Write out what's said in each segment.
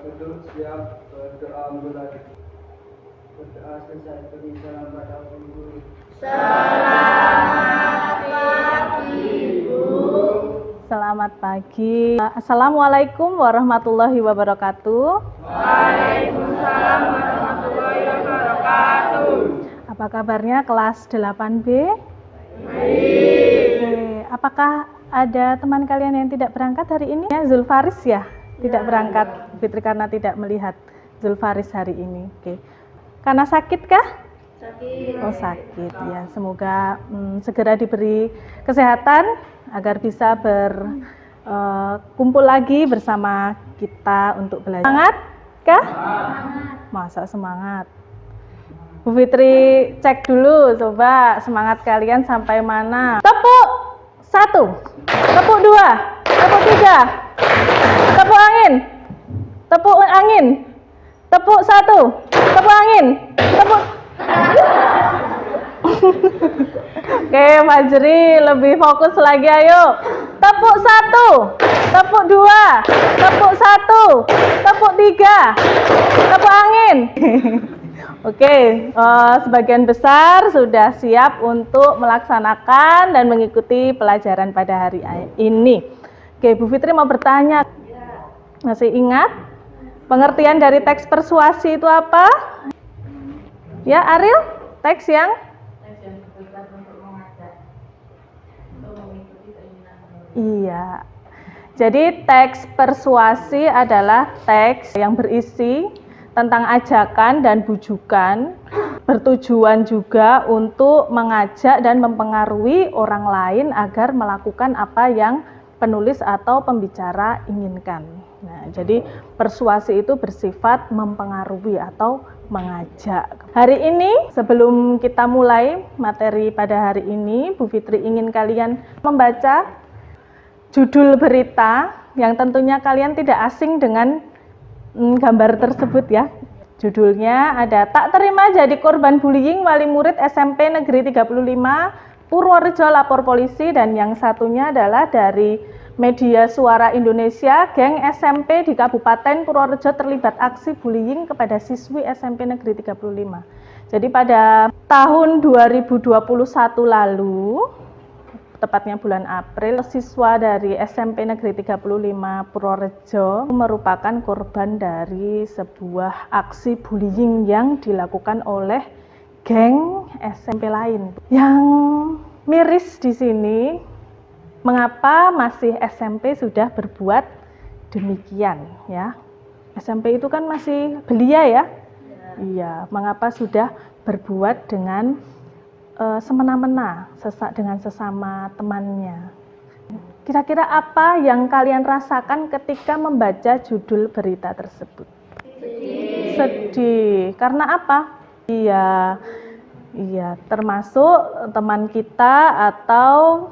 duduk siap berdoa mulai. Berdoa selesai beri salam pada guru. Selamat pagi, Bu. Selamat pagi. Assalamualaikum warahmatullahi wabarakatuh. Waalaikumsalam warahmatullahi wabarakatuh. Apa kabarnya kelas 8B? Baik. Oke. Apakah ada teman kalian yang tidak berangkat hari ini? Ya, Zulfaris ya? Tidak berangkat, Fitri, karena tidak melihat Zulfaris hari ini. Oke. Karena sakit kah? Sakit. Oh, sakit ya. Semoga segera diberi kesehatan agar bisa berkumpul lagi bersama kita untuk belajar. Semangat kah? Masa semangat? Bu Fitri cek dulu, coba semangat kalian sampai mana. Tepuk 1, tepuk 2, tepuk 3, tepuk angin, tepuk angin, tepuk 1, tepuk angin, tepuk. Oke, Fajri lebih fokus lagi, ayo. Tepuk 1, tepuk 2, tepuk 1, tepuk 3, tepuk angin. Oke, sebagian besar sudah siap untuk melaksanakan dan mengikuti pelajaran pada hari ini. Oke, Bu Fitri mau bertanya. Masih ingat pengertian dari teks persuasi itu apa? Ya, Ariel, teks yang berbuat untuk mengajak, untuk mengikuti keinginan. Iya. Jadi teks persuasi adalah teks yang berisi tentang ajakan dan bujukan, bertujuan juga untuk mengajak dan mempengaruhi orang lain agar melakukan apa yang penulis atau pembicara inginkan. Nah, jadi persuasi itu bersifat mempengaruhi atau mengajak. Hari ini, sebelum kita mulai materi pada hari ini, Bu Fitri ingin kalian membaca judul berita yang tentunya kalian tidak asing dengan gambar tersebut ya. Judulnya ada "Tak terima jadi korban bullying wali murid SMP Negeri 35 Purworejo lapor polisi", dan yang satunya adalah dari media Suara Indonesia, geng SMP di Kabupaten Purworejo terlibat aksi bullying kepada siswi SMP Negeri 35. Jadi pada tahun 2021 lalu, tepatnya bulan April, siswa dari SMP Negeri 35 Purworejo merupakan korban dari sebuah aksi bullying yang dilakukan oleh geng SMP lain. Yang miris di sini, mengapa masih SMP sudah berbuat demikian ya? SMP itu kan masih belia ya? Iya, mengapa sudah berbuat dengan semena-mena dengan sesama temannya. Kira-kira apa yang kalian rasakan ketika membaca judul berita tersebut? Sedih. Karena apa? Iya, termasuk teman kita atau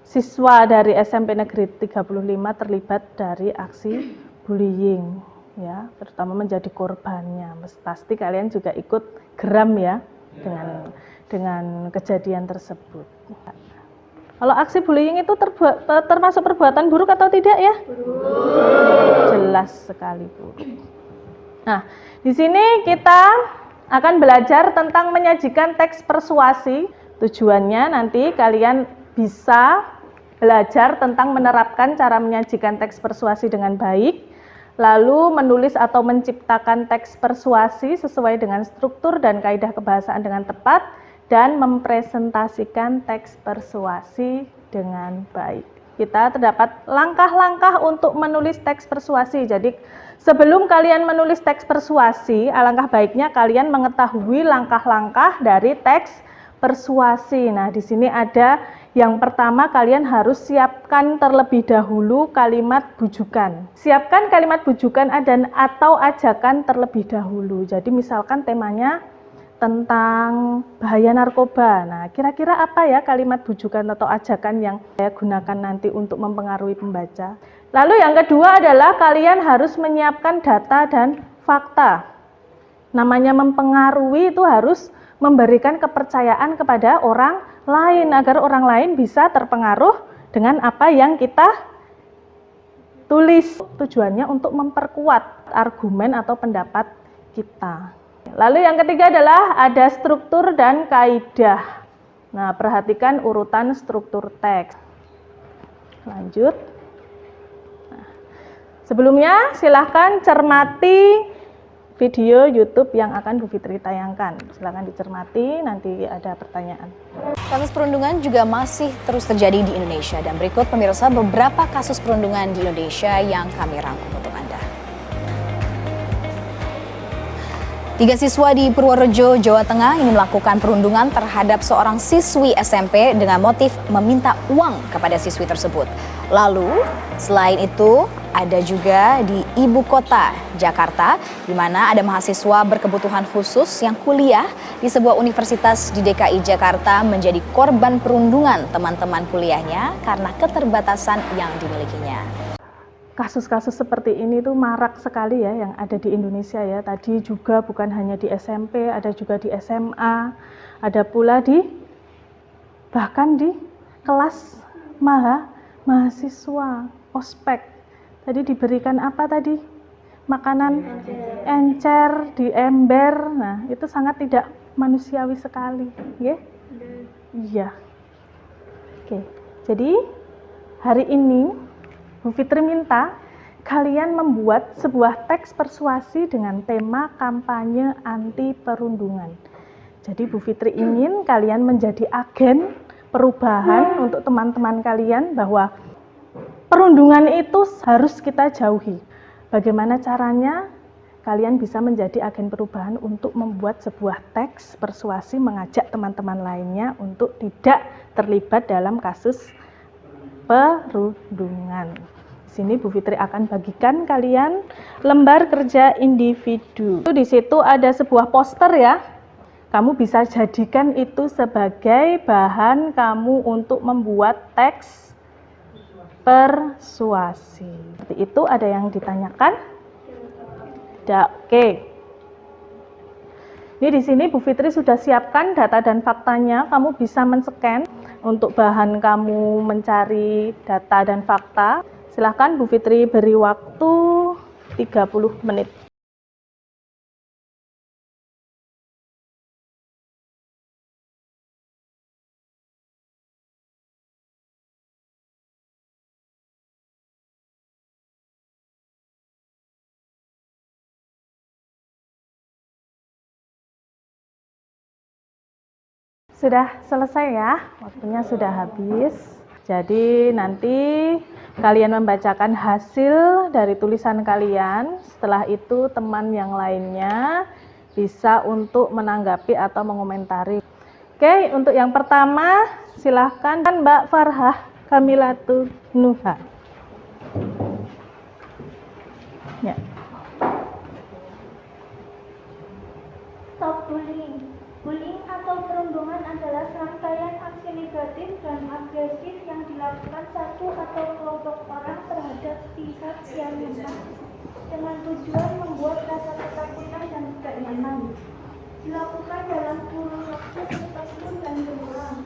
siswa dari SMP Negeri 35 terlibat dari aksi bullying, ya, terutama menjadi korbannya. Pasti kalian juga ikut geram ya dengan kejadian tersebut. Kalau aksi bullying itu termasuk perbuatan buruk atau tidak ya? Jelas sekali buruk. Nah, di sini kita akan belajar tentang menyajikan teks persuasi. Tujuannya nanti kalian bisa belajar tentang menerapkan cara menyajikan teks persuasi dengan baik, lalu menulis atau menciptakan teks persuasi sesuai dengan struktur dan kaidah kebahasaan dengan tepat, dan mempresentasikan teks persuasi dengan baik. Kita terdapat langkah-langkah untuk menulis teks persuasi. Jadi sebelum kalian menulis teks persuasi, alangkah baiknya kalian mengetahui langkah-langkah dari teks persuasi. Nah, di sini ada yang pertama, kalian harus siapkan terlebih dahulu kalimat bujukan. Siapkan kalimat bujukan dan atau ajakan terlebih dahulu. Jadi misalkan temanya tentang bahaya narkoba. Nah, kira-kira apa ya kalimat bujukan atau ajakan yang saya gunakan nanti untuk mempengaruhi pembaca. Lalu yang kedua adalah kalian harus menyiapkan data dan fakta. Namanya mempengaruhi itu harus memberikan kepercayaan kepada orang lain agar orang lain bisa terpengaruh dengan apa yang kita tulis. Tujuannya untuk memperkuat argumen atau pendapat kita. Lalu yang ketiga adalah ada struktur dan kaidah. Nah, perhatikan urutan struktur teks. Lanjut. Nah, sebelumnya silahkan cermati video YouTube yang akan Bu Fitri tayangkan. Silahkan dicermati, nanti ada pertanyaan. Kasus perundungan juga masih terus terjadi di Indonesia, dan berikut pemirsa beberapa kasus perundungan di Indonesia yang kami rangkum untuk Anda. 3 siswa di Purworejo, Jawa Tengah ini melakukan perundungan terhadap seorang siswi SMP dengan motif meminta uang kepada siswi tersebut. Lalu, selain itu, ada juga di ibu kota Jakarta, di mana ada mahasiswa berkebutuhan khusus yang kuliah di sebuah universitas di DKI Jakarta menjadi korban perundungan teman-teman kuliahnya karena keterbatasan yang dimilikinya. Kasus-kasus seperti ini tuh marak sekali ya yang ada di Indonesia ya. Tadi juga bukan hanya di SMP, ada juga di SMA, ada pula bahkan di kelas mahasiswa ospek. Tadi diberikan apa tadi? Makanan encer di ember. Nah, itu sangat tidak manusiawi sekali, ya? Iya. Oke. Jadi hari ini Bu Fitri minta kalian membuat sebuah teks persuasi dengan tema kampanye anti perundungan. Jadi Bu Fitri ingin kalian menjadi agen perubahan untuk teman-teman kalian bahwa perundungan itu harus kita jauhi. Bagaimana caranya? Kalian bisa menjadi agen perubahan untuk membuat sebuah teks persuasi mengajak teman-teman lainnya untuk tidak terlibat dalam kasus perundungan. Di sini Bu Fitri akan bagikan kalian lembar kerja individu. Di situ ada sebuah poster ya. Kamu bisa jadikan itu sebagai bahan kamu untuk membuat teks persuasi. Seperti itu, ada yang ditanyakan? Oke. Ini di sini Bu Fitri sudah siapkan data dan faktanya. Kamu bisa men-scan untuk bahan kamu mencari data dan fakta. Silahkan Bu Fitri beri waktu 30 menit. Sudah selesai ya, waktunya sudah habis. Jadi nanti kalian membacakan hasil dari tulisan kalian. Setelah itu teman yang lainnya bisa untuk menanggapi atau mengomentari. Oke, untuk yang pertama silahkan Mbak Farhah Kamilatu Nuha. Ya. Stop bullying. Bullying atau perundungan adalah serangkaian aksi negatif dan agresif yang dilakukan satu atau kelompok orang terhadap pihak yang lemah dengan tujuan membuat rasa ketakutan dan tidak nyaman. Dilakukan dalam kurun waktu tertentu dan berulang.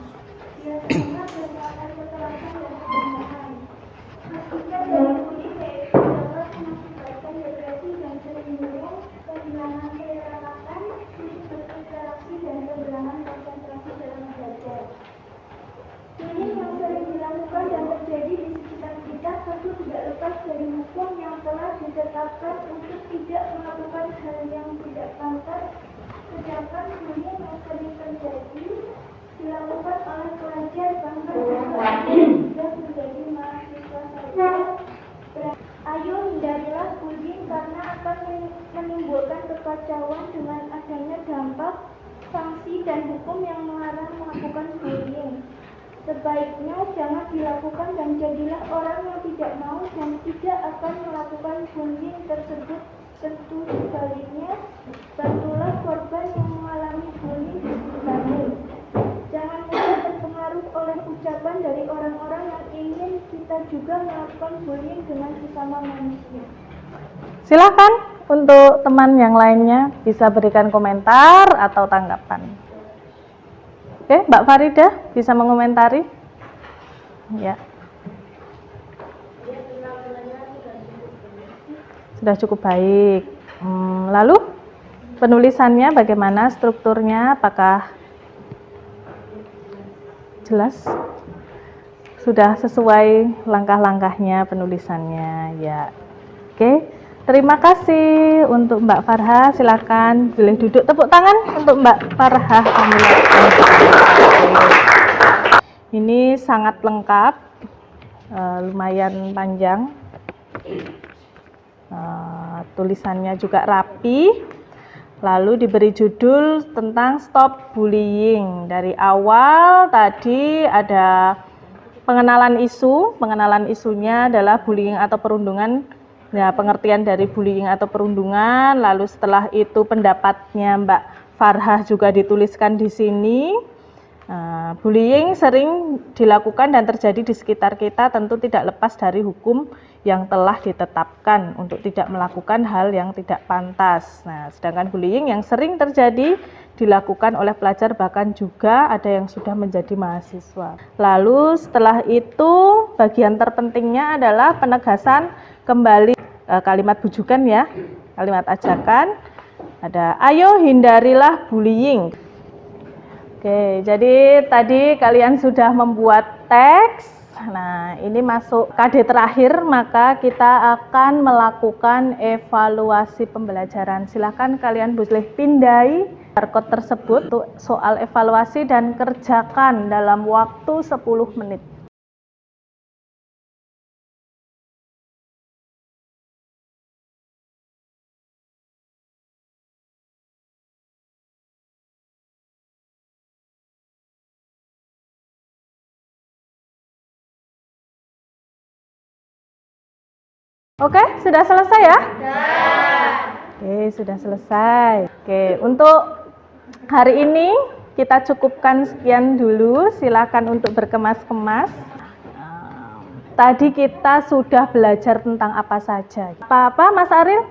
Biasanya berdasarkan kekerasan dan kebenaran. Akibat dari bullying yaitu dapat mengakibatkan depresi dan cemburu, kehilangan keelokan, sulit berinteraksi dan kehilangan konsentrasi dalam belajar. Bullying yang sering dilakukan dan terjadi di sekitar kita tentu tidak lepas dari hukum yang telah ditetapkan untuk tidak melakukan hal yang tidak pantas. Sedangkan bullying yang sering terjadi dilakukan oleh pelajar bahkan sudah menjadi mahasiswa saja. Ayo hindarilah bullying karena akan menimbulkan kekacauan dengan adanya dampak, sanksi dan hukum yang melarang melakukan bullying. Sebaiknya jangan dilakukan dan jadilah orang yang tidak mau dan tidak akan melakukan bullying tersebut. Tentu sebaliknya, bantulah korban yang mengalami bullying kamu. Jangan mudah terpengaruh oleh ucapan dari orang-orang yang ingin kita juga melakukan bullying dengan sesama manusia. Silakan untuk teman yang lainnya bisa berikan komentar atau tanggapan. Oke, Mbak Farida bisa mengomentari? Ya. Sudah cukup baik. Lalu penulisannya bagaimana, strukturnya, apakah jelas? Sudah sesuai langkah-langkahnya penulisannya ya. Oke, terima kasih untuk Mbak Farha. Silakan boleh duduk. Tepuk tangan untuk Mbak Farha. Ini sangat lengkap, lumayan panjang. Tulisannya juga rapi. Lalu diberi judul tentang stop bullying. Dari awal tadi ada pengenalan isu. Pengenalan isunya adalah bullying atau perundungan. Ya, pengertian dari bullying atau perundungan. Lalu setelah itu pendapatnya Mbak Farha juga dituliskan di sini. Bullying sering dilakukan dan terjadi di sekitar kita, tentu tidak lepas dari hukum yang telah ditetapkan untuk tidak melakukan hal yang tidak pantas. Nah, sedangkan bullying yang sering terjadi dilakukan oleh pelajar, bahkan juga ada yang sudah menjadi mahasiswa. Lalu setelah itu bagian terpentingnya adalah penegasan kembali kalimat bujukan ya, kalimat ajakan. Ada ayo hindarilah bullying. Oke, jadi tadi kalian sudah membuat teks. Nah, ini masuk KD terakhir, maka kita akan melakukan evaluasi pembelajaran. Silakan kalian boleh pindai barcode tersebut untuk soal evaluasi dan kerjakan dalam waktu 10 menit. Oke, sudah selesai ya? Oke, sudah selesai. Oke, untuk hari ini kita cukupkan sekian dulu. Silakan untuk berkemas-kemas. Tadi kita sudah belajar tentang apa saja. Apa Mas Aril?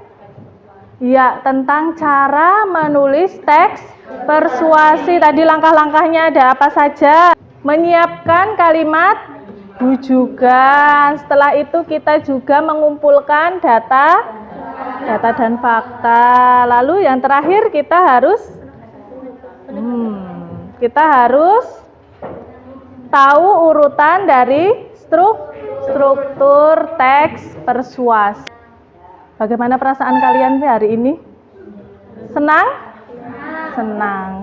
Ya, tentang cara menulis teks persuasi. Tadi langkah-langkahnya ada apa saja? Menyiapkan kalimat bujukan. Setelah itu kita juga mengumpulkan data dan fakta. Lalu yang terakhir kita harus tahu urutan dari struktur teks persuasi. Bagaimana perasaan kalian hari ini? Senang?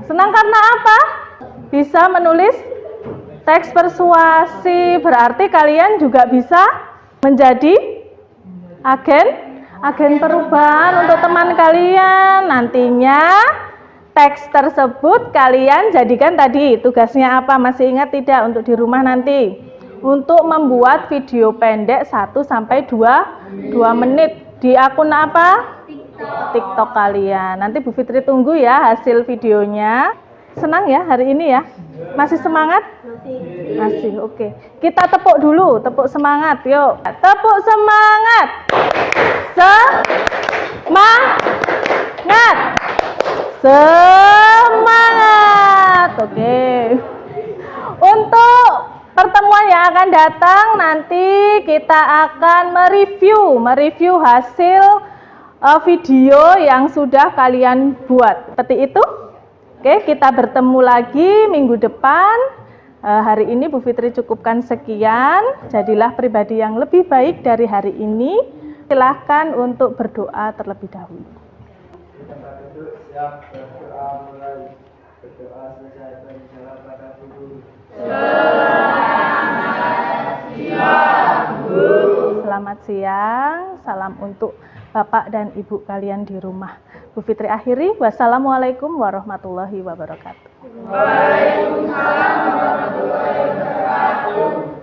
Senang karena apa? Bisa menulis teks persuasi, berarti kalian juga bisa menjadi agen perubahan untuk teman kalian. Nantinya teks tersebut kalian jadikan tadi tugasnya apa? Masih ingat tidak untuk di rumah nanti? Untuk membuat video pendek 1-2 menit di akun apa? TikTok kalian. Nanti Bu Fitri tunggu ya hasil videonya. Senang ya hari ini ya? Masih semangat? Masih, oke. Kita tepuk dulu, tepuk semangat, yuk. Tepuk semangat. Semangat. Oke. Untuk pertemuan yang akan datang nanti kita akan mereview hasil video yang sudah kalian buat. Seperti itu. Oke, kita bertemu lagi minggu depan. Hari ini Bu Fitri cukupkan sekian. Jadilah pribadi yang lebih baik dari hari ini. Silahkan untuk berdoa terlebih dahulu. Kita duduk, siap berdoa mulai. Berdoa selesai berjalan pada guru. Selamat siang. Salam untuk Bapak dan Ibu kalian di rumah. Bu Fitri akhiri. Wassalamualaikum warahmatullahi wabarakatuh. Waalaikumsalam warahmatullahi wabarakatuh.